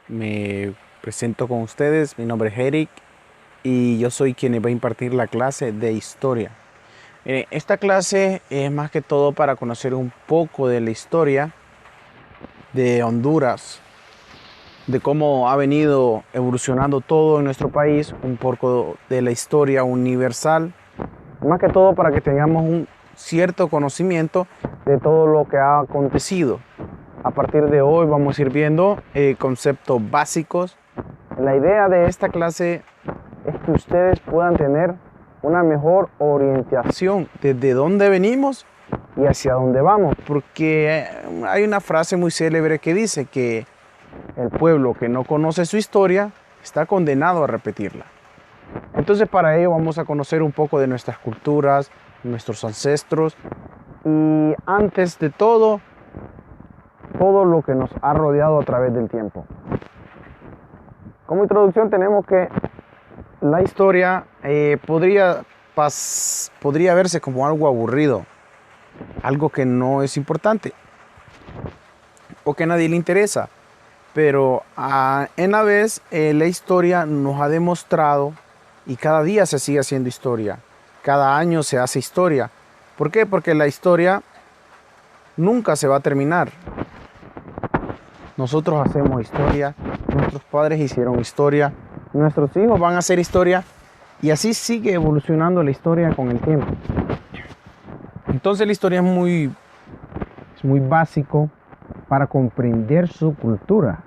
Me presento con ustedes, mi nombre es Eric y yo soy quien les va a impartir la clase de historia. Miren, esta clase es más que todo para conocer un poco de la historia de Honduras, de cómo ha venido evolucionando todo en nuestro país, un poco de la historia universal, más que todo para que tengamos un cierto conocimiento de todo lo que ha acontecido. A partir de hoy vamos a ir viendo conceptos básicos. La idea de esta clase es que ustedes puedan tener una mejor orientación desde dónde venimos y hacia dónde vamos, porque hay una frase muy célebre que dice que el pueblo que no conoce su historia está condenado a repetirla. Entonces para ello vamos a conocer un poco de nuestras culturas, nuestros ancestros y antes de todo lo que nos ha rodeado a través del tiempo. Como introducción tenemos que la historia podría verse como algo aburrido, algo que no es importante o que a nadie le interesa, pero en la vez la historia nos ha demostrado y cada día se sigue haciendo historia, cada año se hace historia. ¿Por qué? Porque la historia nunca se va a terminar. Nosotros hacemos historia, nuestros padres hicieron historia, nuestros hijos van a hacer historia y así sigue evolucionando la historia con el tiempo. Entonces la historia es muy básico para comprender su cultura,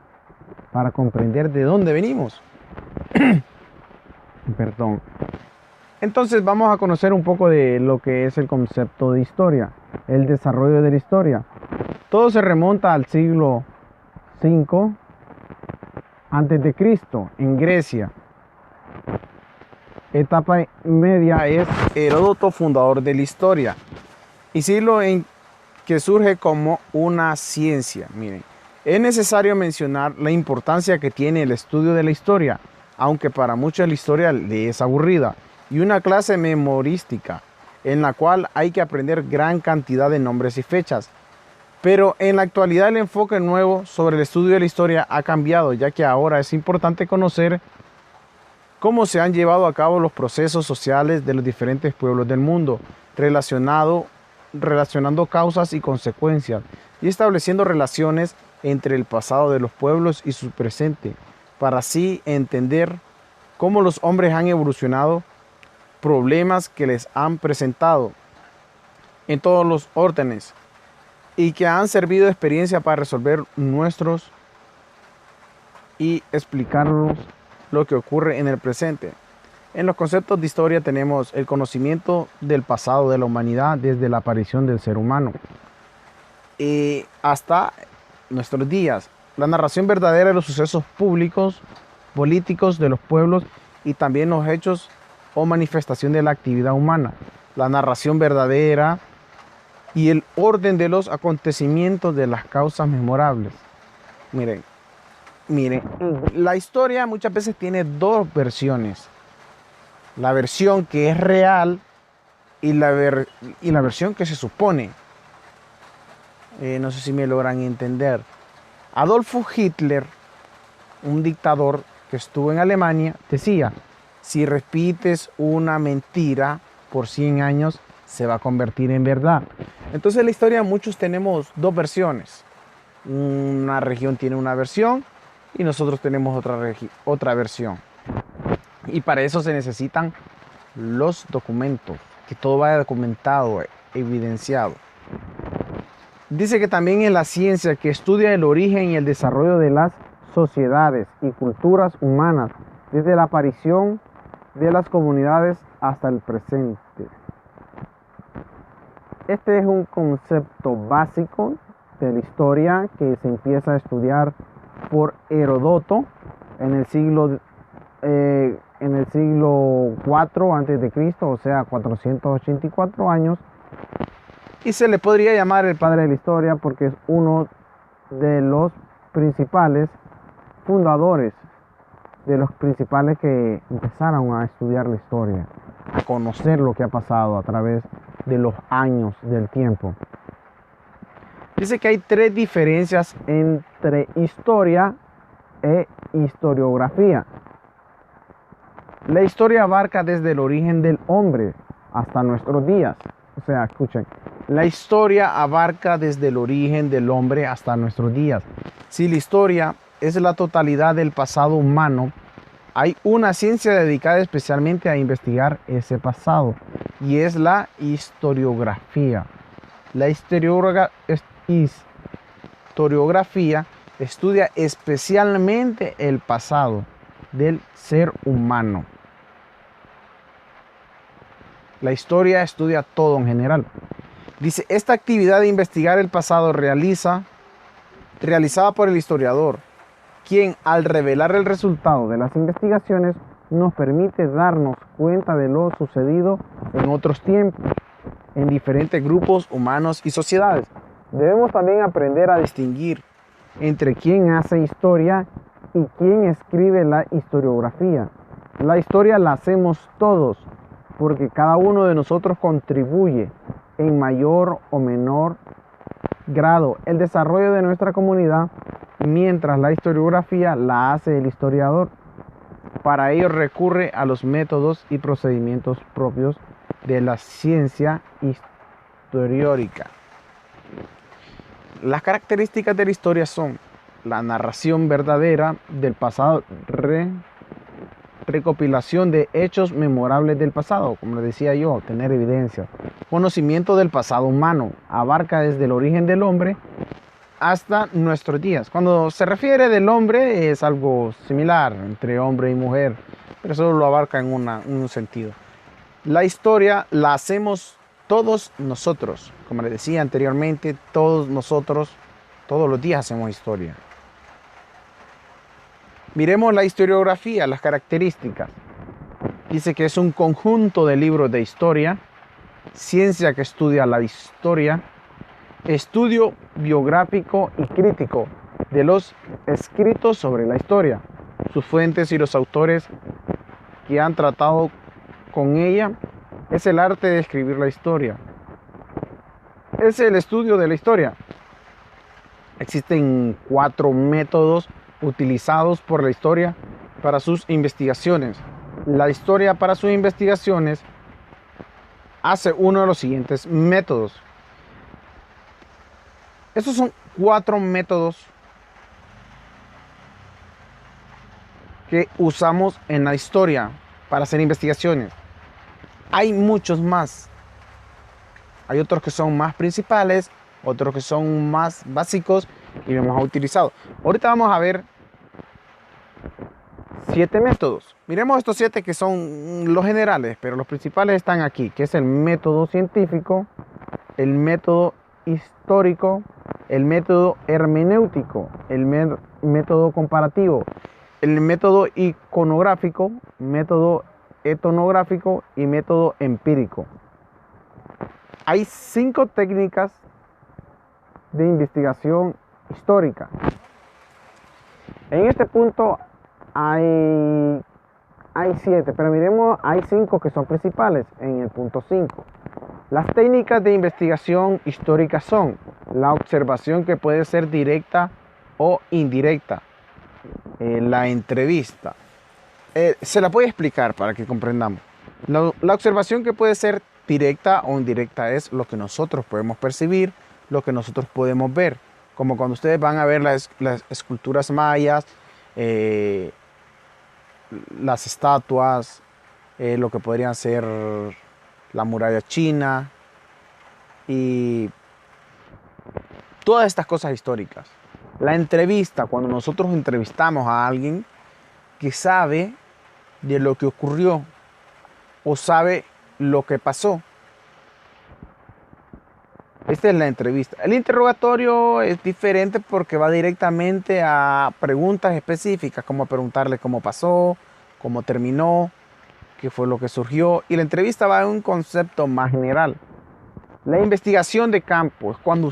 para comprender de dónde venimos. Perdón. Entonces vamos a conocer un poco de lo que es el concepto de historia, el desarrollo de la historia. Todo se remonta al siglo 5 antes de Cristo en Grecia. Etapa media es Heródoto, fundador de la historia, y siglo en que surge como una ciencia. Miren, es necesario mencionar la importancia que tiene el estudio de la historia, aunque para muchos la historia le es aburrida, y una clase memorística en la cual hay que aprender gran cantidad de nombres y fechas. Pero en la actualidad el enfoque nuevo sobre el estudio de la historia ha cambiado, ya que ahora es importante conocer cómo se han llevado a cabo los procesos sociales de los diferentes pueblos del mundo, relacionando causas y consecuencias y estableciendo relaciones entre el pasado de los pueblos y su presente, para así entender cómo los hombres han evolucionado, problemas que les han presentado en todos los órdenes y que han servido de experiencia para resolver nuestros y explicarnos lo que ocurre en el presente. En los conceptos de historia tenemos el conocimiento del pasado de la humanidad desde la aparición del ser humano y hasta nuestros días. La narración verdadera de los sucesos públicos, políticos de los pueblos y también los hechos o manifestación de la actividad humana. La narración verdadera y el orden de los acontecimientos de las causas memorables. Miren, la historia muchas veces tiene dos versiones. La versión que es real y la versión que se supone. No sé si me logran entender. Adolfo Hitler, un dictador que estuvo en Alemania, decía: si repites una mentira por 100 años, se va a convertir en verdad. Entonces la historia, muchos tenemos dos versiones. Una región tiene una versión y nosotros tenemos otra versión. Y para eso se necesitan los documentos, que todo vaya documentado, evidenciado. Dice que también en la ciencia que estudia el origen y el desarrollo de las sociedades y culturas humanas, desde la aparición de las comunidades hasta el presente. Este es un concepto básico de la historia que se empieza a estudiar por Heródoto en el siglo IV antes de Cristo, o sea, 484 años, y se le podría llamar el padre de la historia porque es uno de los principales fundadores, de los principales que empezaron a estudiar la historia, a conocer lo que ha pasado a través de los años del tiempo. Dice que hay tres diferencias entre historia e historiografía. La historia abarca desde el origen del hombre hasta nuestros días. O sea, escuchen, la historia abarca desde el origen del hombre hasta nuestros días. Si la historia es la totalidad del pasado humano, hay una ciencia dedicada especialmente a investigar ese pasado, y es la historiografía. La historiografía estudia especialmente el pasado del ser humano. La historia estudia todo en general. Dice, esta actividad de investigar el pasado realizada por el historiador, quien al revelar el resultado de las investigaciones nos permite darnos cuenta de lo sucedido en otros tiempos, en diferentes grupos humanos y sociedades. Debemos también aprender a distinguir entre quién hace historia y quién escribe la historiografía. La historia la hacemos todos, porque cada uno de nosotros contribuye en mayor o menor grado el desarrollo de nuestra comunidad, mientras la historiografía la hace el historiador. Para ello recurre a los métodos y procedimientos propios de la ciencia historiográfica. Las características de la historia son la narración verdadera del pasado, recopilación de hechos memorables del pasado, como les decía yo, tener evidencia. Conocimiento del pasado humano, abarca desde el origen del hombre hasta nuestros días. Cuando se refiere del hombre es algo similar entre hombre y mujer, pero eso lo abarca en un sentido. La historia la hacemos todos nosotros, como les decía anteriormente, todos nosotros, todos los días hacemos historia. Miremos la historiografía, las características. Dice que es un conjunto de libros de historia, ciencia que estudia la historia, estudio biográfico y crítico de los escritos sobre la historia, sus fuentes y los autores que han tratado con ella. Es el arte de escribir la historia. Es el estudio de la historia. Existen 4 métodos utilizados por la historia para sus investigaciones. La historia para sus investigaciones hace uno de los siguientes métodos. Estos son 4 métodos que usamos en la historia para hacer investigaciones. Hay muchos más. Hay otros que son más principales, otros que son más básicos y lo hemos utilizado. Ahorita vamos a ver 7 métodos. Miremos estos 7 que son los generales, pero los principales están aquí, que es el método científico, el método histórico, el método hermenéutico, el método comparativo, el método iconográfico, método etnográfico y método empírico. Hay 5 técnicas de investigación histórica. En este punto hay 7, pero miremos, hay 5 que son principales en el punto 5. Las técnicas de investigación histórica son la observación, que puede ser directa o indirecta, la entrevista. Se la voy a explicar para que comprendamos. La observación, que puede ser directa o indirecta, es lo que nosotros podemos percibir, lo que nosotros podemos ver. Como cuando ustedes van a ver las esculturas mayas, las estatuas, lo que podrían ser la muralla china y todas estas cosas históricas. La entrevista, cuando nosotros entrevistamos a alguien que sabe de lo que ocurrió o sabe lo que pasó. Esta es la entrevista. El interrogatorio es diferente porque va directamente a preguntas específicas, como preguntarle cómo pasó, cómo terminó, qué fue lo que surgió. Y la entrevista va a un concepto más general. La investigación de campo es cuando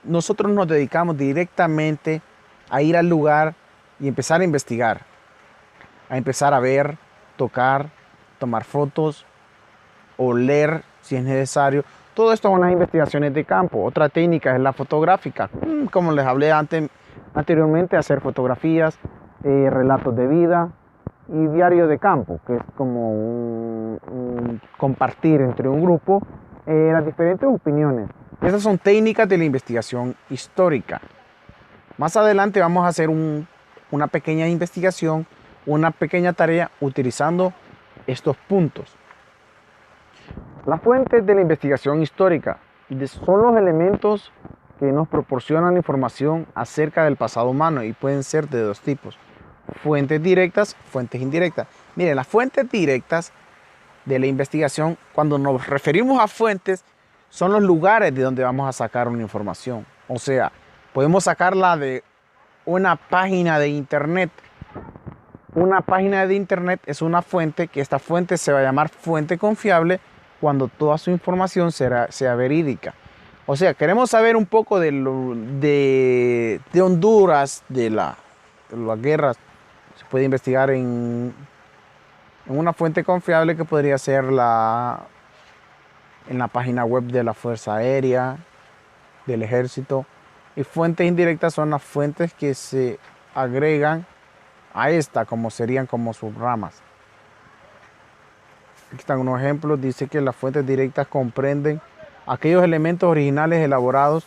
nosotros nos dedicamos directamente a ir al lugar y empezar a investigar, a empezar a ver, tocar, tomar fotos, oler si es necesario. Todo esto son las investigaciones de campo. Otra técnica es la fotográfica. Como les hablé anteriormente, hacer fotografías relatos de vida y diario de campo, que es como un compartir entre un grupo las diferentes opiniones. Esas son técnicas de la investigación histórica. Más adelante vamos a hacer una pequeña investigación, una pequeña tarea utilizando estos puntos. Las fuentes de la investigación histórica son los elementos que nos proporcionan información acerca del pasado humano y pueden ser de dos tipos: fuentes directas, fuentes indirectas. Miren, las fuentes directas de la investigación, cuando nos referimos a fuentes, son los lugares de donde vamos a sacar una información. O sea, podemos sacarla de una página de internet. Una página de internet es una fuente, que esta fuente se va a llamar fuente confiable cuando toda su información sea verídica. O sea, queremos saber un poco de Honduras, de las guerras. Se puede investigar en una fuente confiable que podría ser en la página web de la Fuerza Aérea, del Ejército. Y fuentes indirectas son las fuentes que se agregan a esta, como serían como subramas. Aquí están unos ejemplos. Dice que las fuentes directas comprenden aquellos elementos originales elaborados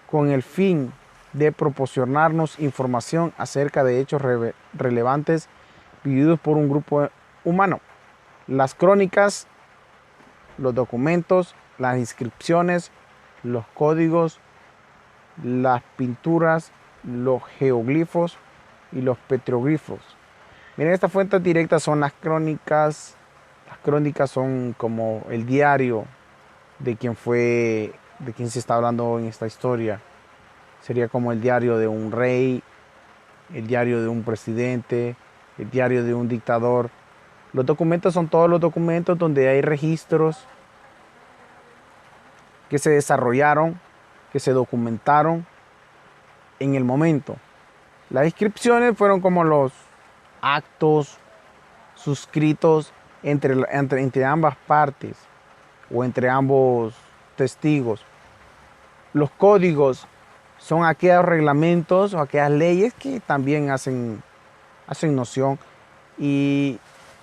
con el fin de proporcionarnos información acerca de hechos relevantes vividos por un grupo humano. Las crónicas, los documentos, las inscripciones, los códigos, las pinturas, los geoglifos y los petroglifos. Miren, estas fuentes directas son las crónicas. Las crónicas son como el diario de quien se está hablando en esta historia. Sería como el diario de un rey, el diario de un presidente, el diario de un dictador. Los documentos son todos los documentos donde hay registros que se desarrollaron, que se documentaron en el momento. Las inscripciones fueron como los actos suscritos entre ambas partes o entre ambos testigos. Los códigos son aquellos reglamentos o aquellas leyes que también hacen noción. Y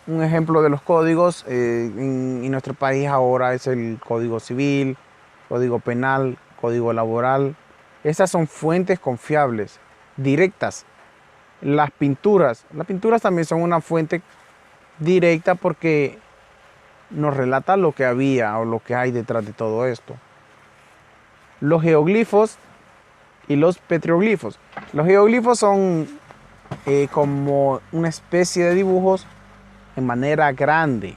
un ejemplo de los códigos en nuestro país ahora es el Código Civil, Código Penal, Código Laboral. Esas son fuentes confiables, directas. Las pinturas también son una fuente directa porque nos relata lo que había o lo que hay detrás de todo esto. Los geoglifos y los petroglifos. Los geoglifos son como una especie de dibujos en manera grande,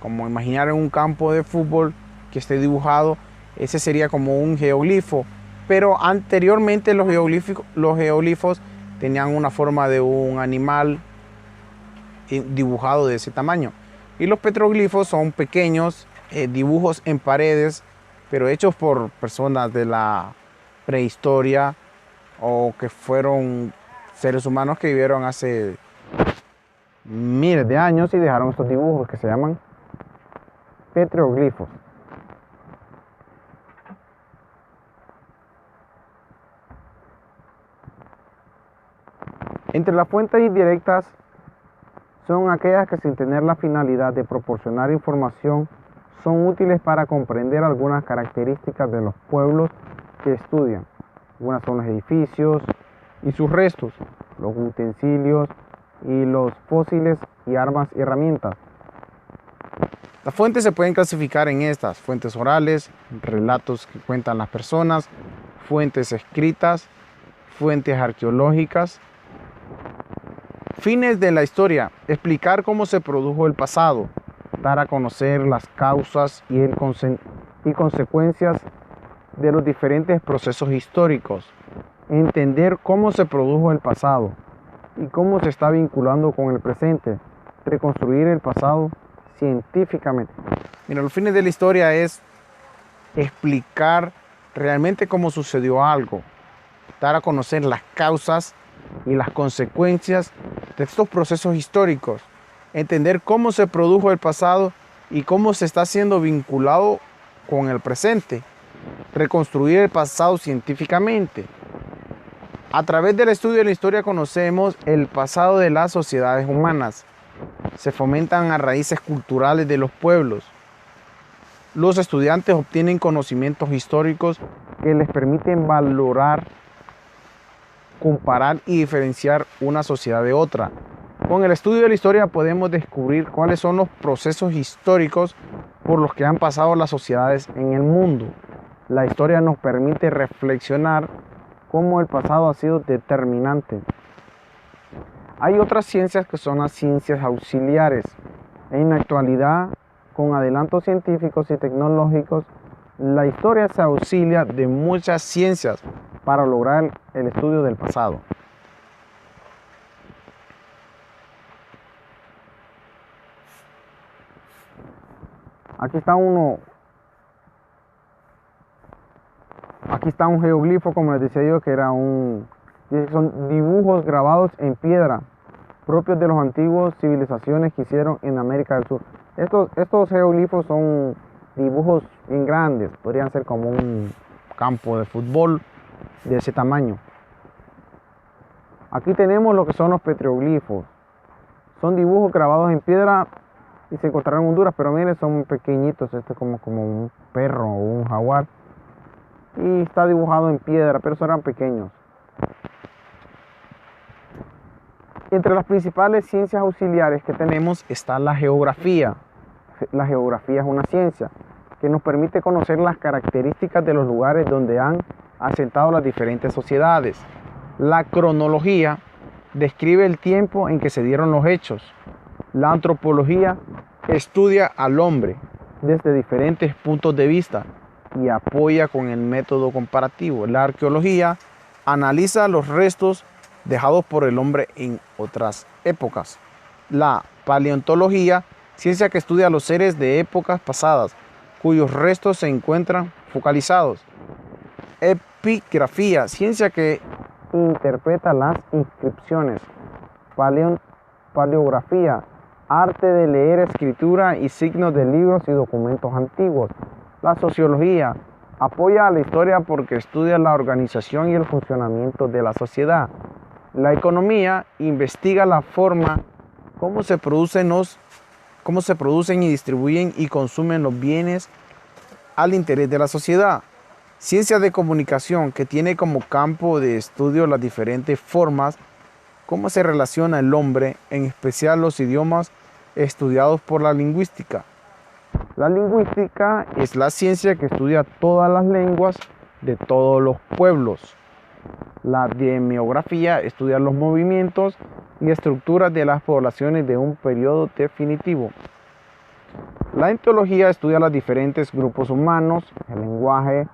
como imaginar en un campo de fútbol que esté dibujado. Ese sería como un geoglifo, pero anteriormente los geoglifos tenían una forma de un animal dibujado de ese tamaño. Y los petroglifos son pequeños dibujos en paredes, pero hechos por personas de la prehistoria o que fueron seres humanos que vivieron hace miles de años y dejaron estos dibujos que se llaman petroglifos. Entre las fuentes indirectas son aquellas que, sin tener la finalidad de proporcionar información, son útiles para comprender algunas características de los pueblos que estudian. Algunas son los edificios y sus restos, los utensilios y los fósiles y armas y herramientas. Las fuentes se pueden clasificar en estas: fuentes orales, relatos que cuentan las personas; fuentes escritas; fuentes arqueológicas. Fines de la historia: explicar cómo se produjo el pasado, dar a conocer las causas y consecuencias de los diferentes procesos históricos, entender cómo se produjo el pasado y cómo se está vinculando con el presente, reconstruir el pasado científicamente. Mira, los fines de la historia es explicar realmente cómo sucedió algo, dar a conocer las causas y las consecuencias de estos procesos históricos, entender cómo se produjo el pasado y cómo se está siendo vinculado con el presente, reconstruir el pasado científicamente. A través del estudio de la historia conocemos el pasado de las sociedades humanas. Se fomentan a raíces culturales de los pueblos. Los estudiantes obtienen conocimientos históricos que les permiten valorar, comparar y diferenciar una sociedad de otra. Con el estudio de la historia podemos descubrir cuáles son los procesos históricos por los que han pasado las sociedades en el mundo. La historia nos permite reflexionar cómo el pasado ha sido determinante. Hay otras ciencias que son las ciencias auxiliares. En la actualidad, con adelantos científicos y tecnológicos, la historia se auxilia de muchas ciencias para lograr el estudio del pasado. Aquí está un geoglifo, como les decía yo, que son dibujos grabados en piedra, propios de las antiguas civilizaciones que hicieron en América del Sur. Estos geoglifos son dibujos bien grandes, podrían ser como un campo de fútbol de ese tamaño. Aquí tenemos lo que son los petroglifos. Son dibujos grabados en piedra y se encontraron en Honduras, pero miren, son pequeñitos. Este es como un perro o un jaguar. Y está dibujado en piedra, pero eran pequeños. Entre las principales ciencias auxiliares que tenemos está la geografía. La geografía es una ciencia que nos permite conocer las características de los lugares donde han asentado las diferentes sociedades. La cronología describe el tiempo en que se dieron los hechos. La antropología estudia al hombre desde diferentes puntos de vista y apoya con el método comparativo. La arqueología analiza los restos dejados por el hombre en otras épocas. La paleontología, ciencia que estudia a los seres de épocas pasadas, cuyos restos se encuentran focalizados. Epigrafía, ciencia que interpreta las inscripciones. Paleografía, arte de leer escritura y signos de libros y documentos antiguos. La sociología apoya a la historia porque estudia la organización y el funcionamiento de la sociedad. La economía investiga la forma cómo se producen y distribuyen y consumen los bienes al interés de la sociedad. Ciencia de comunicación, que tiene como campo de estudio las diferentes formas cómo se relaciona el hombre, en especial los idiomas estudiados por la lingüística. La lingüística es la ciencia que estudia todas las lenguas de todos los pueblos. La demografía estudia los movimientos y estructuras de las poblaciones de un periodo definitivo. La etología estudia los diferentes grupos humanos, el lenguaje,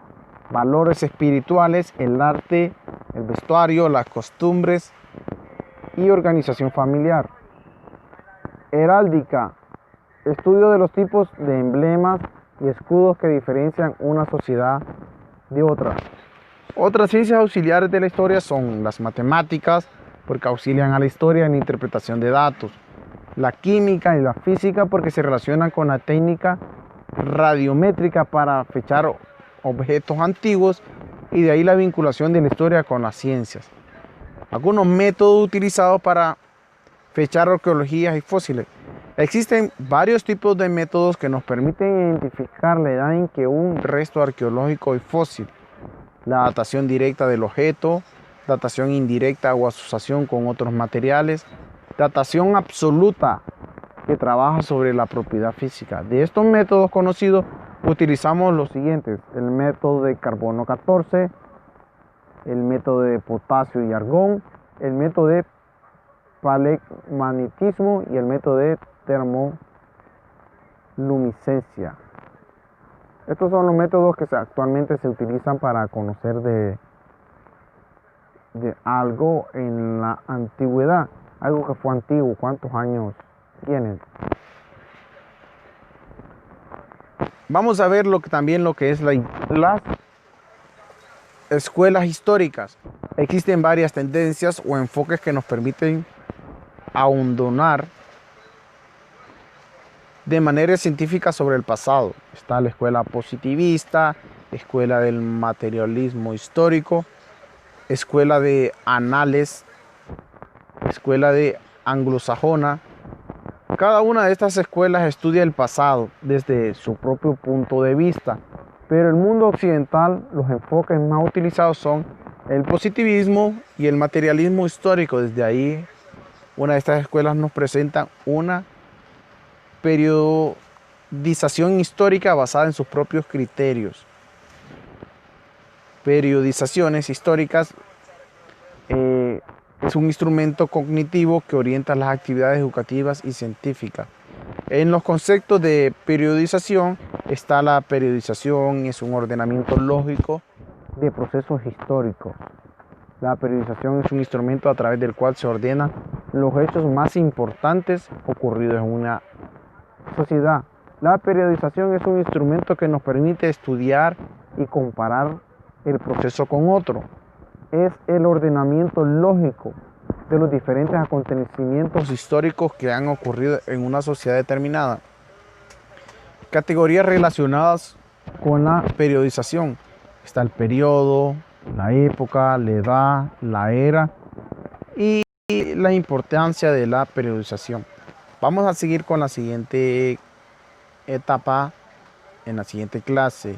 valores espirituales, el arte, el vestuario, las costumbres y organización familiar. Heráldica, estudio de los tipos de emblemas y escudos que diferencian una sociedad de otra. Otras ciencias auxiliares de la historia son las matemáticas, porque auxilian a la historia en la interpretación de datos. La química y la física, porque se relacionan con la técnica radiométrica para fechar objetos antiguos, y de ahí la vinculación de la historia con las ciencias. Algunos métodos utilizados para fechar arqueologías y fósiles. Existen varios tipos de métodos que nos permiten identificar la edad en que un resto arqueológico es fósil. La datación directa del objeto, datación indirecta o asociación con otros materiales, datación absoluta, que trabaja sobre la propiedad física. De estos métodos conocidos utilizamos los siguientes: el método de carbono 14, el método de potasio y argón, el método de palemagnetismo y el método de termoluminiscencia. Estos son los métodos que actualmente se utilizan para conocer de algo en la antigüedad, algo que fue antiguo, cuántos años tiene. Vamos a ver también lo que es las escuelas históricas. Existen varias tendencias o enfoques que nos permiten ahondar de manera científica sobre el pasado. Está la escuela positivista, escuela del materialismo histórico, escuela de Anales, escuela de anglosajona. Cada una de estas escuelas estudia el pasado desde su propio punto de vista, pero en el mundo occidental los enfoques más utilizados son el positivismo y el materialismo histórico. Desde ahí, una de estas escuelas nos presenta una periodización histórica basada en sus propios criterios. Periodizaciones históricas es un instrumento cognitivo que orienta las actividades educativas y científicas. En los conceptos de periodización está la periodización, es un ordenamiento lógico de procesos históricos. La periodización es un instrumento a través del cual se ordenan los hechos más importantes ocurridos en una sociedad. La periodización es un instrumento que nos permite estudiar y comparar el proceso con otro. Es el ordenamiento lógico de los diferentes acontecimientos históricos que han ocurrido en una sociedad determinada. Categorías relacionadas con la periodización. Está el periodo, la época, la edad, la era y la importancia de la periodización. Vamos a seguir con la siguiente etapa en la siguiente clase.